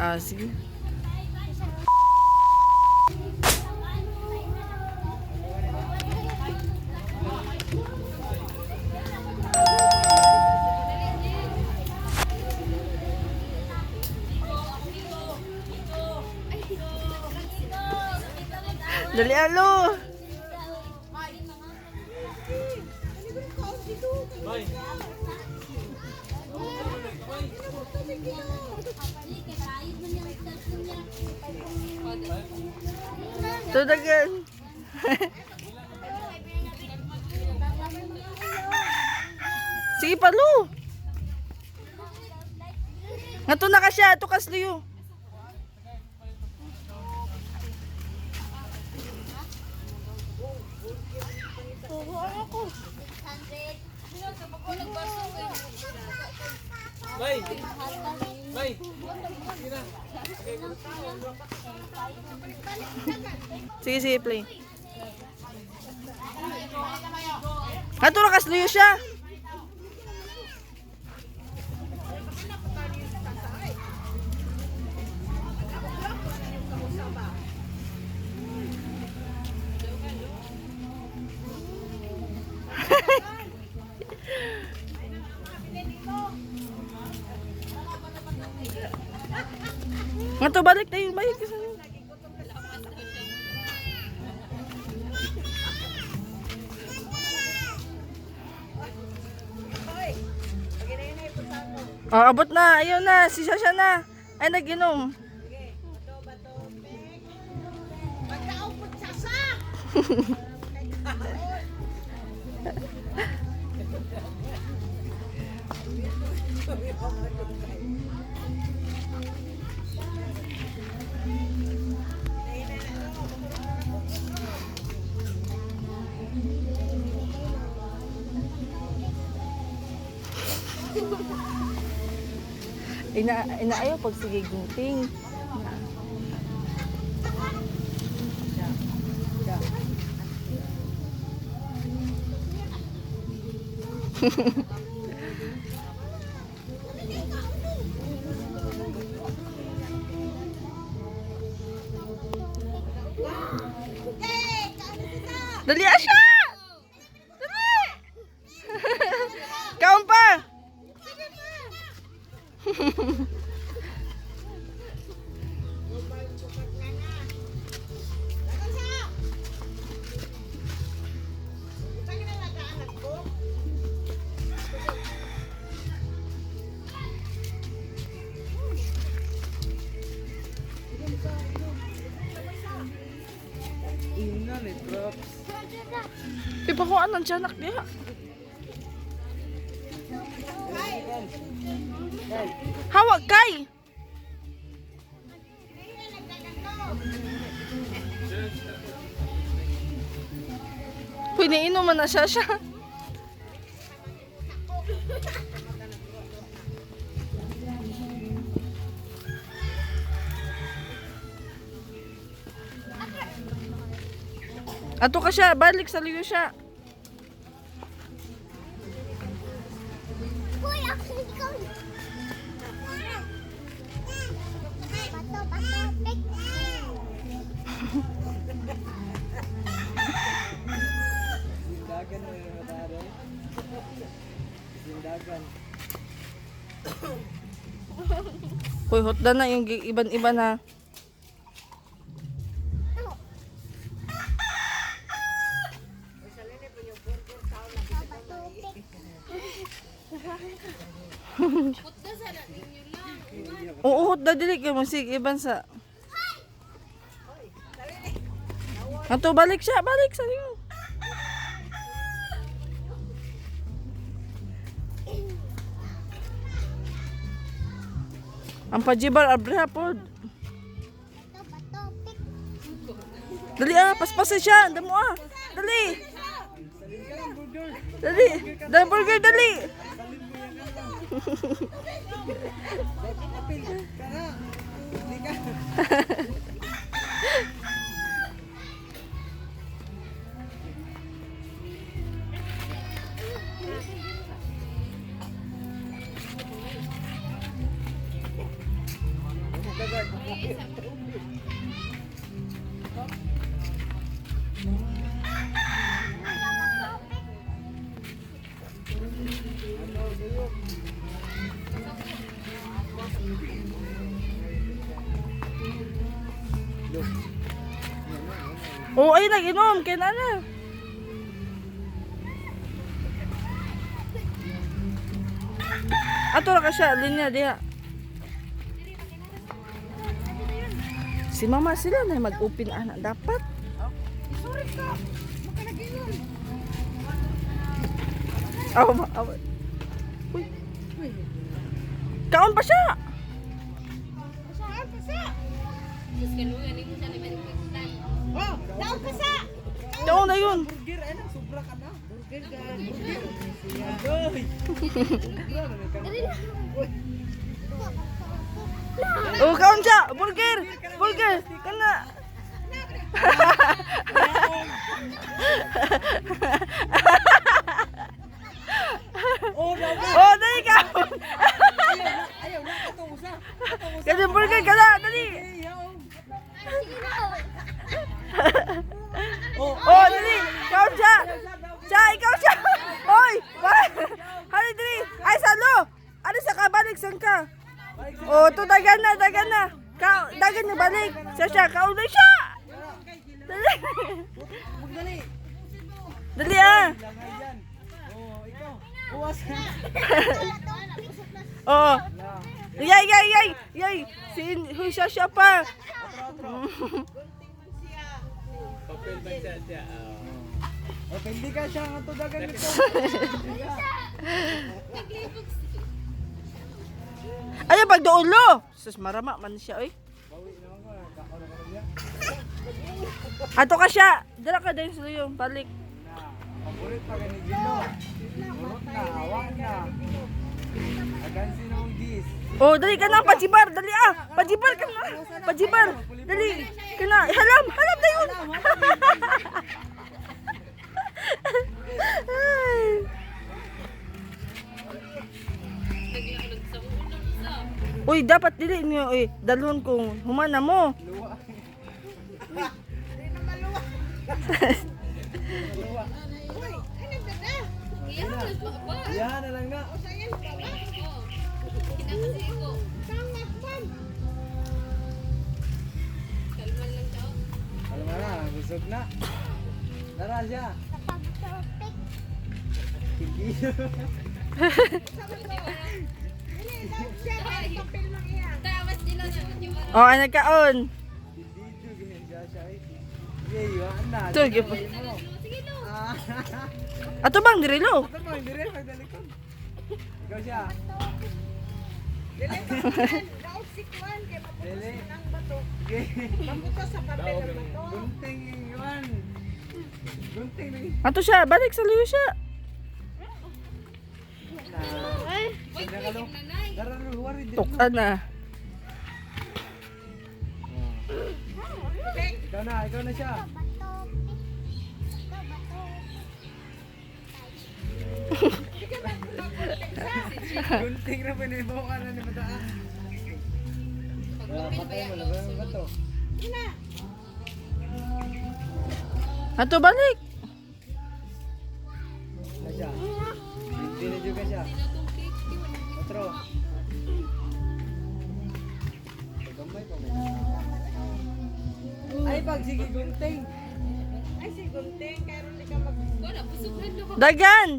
Ah, sige. Dali, alo. Tudagan. Sige, palo. Ngato na ka siya. Ito kasliyo. Bay! Bay! Sige, sige, play. Ngato na kasliyo siya. Ngato balik tayo, balik ka sa iyo. Oh, abot na, ayaw na, si Sasha na. Ay, nag-inom. Inaayaw pag sige gunting. Dali Asya! Dali! Kaon pa! Ina ni drops. Pipa ko anong tiyanak niya. Hawag kay! Pwede inuman na siya. Ato ka siya, balik sa liyo siya. Uy, ako ikaw. Bato, pek. Sindagan mo yung mataro. Sindagan. Hoy, hotda na yung iban-iba na. Oo, hotda dili kay mo sige iban sa. Ato balik siya, balik sa iyo. Ang pajibar abra pod. Bato, pek. Dali paspasin siya, damo Dali. Dali. Dali burger dali. dagat. Ano, gayok? Look. Oh, ay nag-inom. Kaya na. Ato ra ka siya. Linya diha. Si mama sila na mag-open anak. Dapat. Sorry ka. Makalagay Aw, aw. Uy. Kaon pa siya. Saan pa sa? Oh, daw pa sa. Kaon na yun. Burger, ay nang sobra ka na. Burger ka. Burger. Oh, kaon siya. Burger. Burger. Kana. Oh, dapat. Oh, dali kaon. Ayaw na, ito usa. Kasi burger ka na. Dali. Sige na. Oh, Oh, dali. Kaon siya. Siya, ikaw siya. Hoy. Hali, dali. Ay, salo. Ano sa kabalik? Saan ka? Oh, to dagan na, dagan na. Dagan na balik. Siya, kaon na siya. Dali. magdali. Dali ah. Langay yan. Oh, ikaw. Uwas. Oh. Yay, yay, yay. Yay. Huy, siya pa. Papel ba siya? Okay, hindi ka siya nga to dagan nito. Ay, pagduulo. Sus, marama man siya, oy. Bawi naman ko. Kako na ka niya. Ato ka siya. Dala ka din sa yung balik. Paborit pa ka ni Gino. Urot na, awan na. Agansin ng gis. Oh, dali ka na, pajibar. Dali ah. Pajibar ka na. Pajibar. Dali. Ka na. Halam, halam na yun. Ay. Uy, dapat dili niyo dalhon kung humana mo. Luwa. Yan na lang na. Alam mo na, busog na. Dara siya. Tigil. Oh, ay nagkaon. Dito ganyan siya eh. Yay, yan na. Sige po. Ah. Ato bang dirilo? Ito mo, hindi rin magdalikon. Ikaw siya. Dili. Gunting yun. Gunting na yun. Ato siya, balik sa liyo siya. Sige ka lo. Dara luwari dito. Tuka na. Ikaw na siya. Gunting na pinibaw ka na ni Mataa. Patay mo na ba yung bato? Ato balik. Na siya. Hindi na juga siya. Otro. Pagamay pa mo. Ay, pag sige gunting. Dagan.